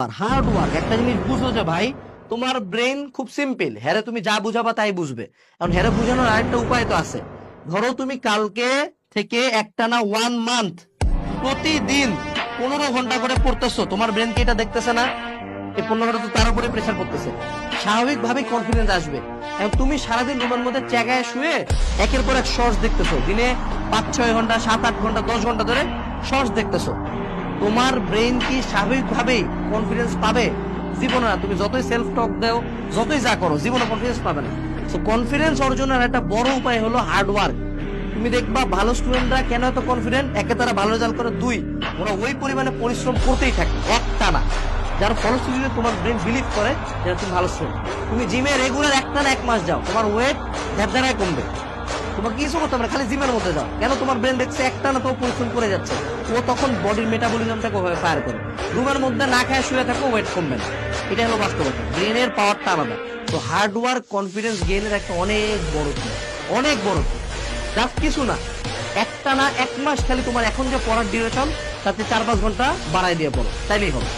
আর hard work একটা জিনিস বুঝো যে ভাই, তোমার ব্রেন খুব সিম্পল, হ্যারে তুমি যা বুঝাবা তাই বুঝবে। এখন হ্যারে বুঝানোর আরেকটা উপায় তো আছে। ধরো তুমি কালকে থেকে একটানা 1 মান্থ প্রতিদিন 15 ঘন্টা করে পড়তেছো, তোমার ব্রেন কি এটা দেখতেছে না? এই 15 ঘন্টা তো তার উপরে প্রেশার পড়তেছে, স্বাভাবিকভাবেই কনফিডেন্স আসবে। এবং তুমি সারাদিন রুমের মধ্যে চেগায় শুয়ে একের পর এক শর্টস দেখতেছো, দিনে 5-6 ঘন্টা 7-8 ঘন্টা 10 ঘন্টা ধরে শর্টস দেখতেছো, তোমার ব্রেন কি স্বাভাবিকভাবেই কনফিডেন্স পাবে? জীবনে না। তুমি যতই সেলফ টক দাও, যতই যা করো, জীবনে কনফিডেন্স পাবে না। তো কনফিডেন্স অর্জনের একটা বড় উপায় হলো হার্ড ওয়ার্ক। তুমি দেখবা ভালো স্টুডেন্টরা কেন এত কনফিডেন্ট, একে তারা ভালো রেজাল্ট করে, দুই ওরা ওই পরিমাণে পরিশ্রম করতেই থাকে একটানা, যার ফলশ্রুতিতে তোমার ব্রেন বিলিভ করে যে তুমি ভালো স্টুডেন্ট। তুমি জিমে রেগুলার একটানা 1 মাস যাও, তোমার ওয়েট ধ্যাপধারায় কমবে। তোমার কিছু করতে হবে না, খালি জিমের মধ্যে যাও। কেন? তোমার ব্রেন দেখছে একটানা তো পরিশ্রম করে যাচ্ছে, ও তখন বডির মেটাবলিজমটাকে ওভাবে ফায়ার করে। রুমের মধ্যে না খায় শুয়ে থাকো, ওয়েট কমবে না। এটা হলো বাস্তবতা, ব্রেনের পাওয়ারটা আলাদা। তো হার্ড ওয়ার্ক কনফিডেন্স গেইনের একটা অনেক বড় টুল, অনেক বড় টুল। জাস্ট কিছু না, একটানা 1 মাস খালি তোমার এখন যে পড়ার ডিউরেশন তাতে 4-5 ঘন্টা বাড়াই দিয়ে পড়ো, তাইলেই হবে।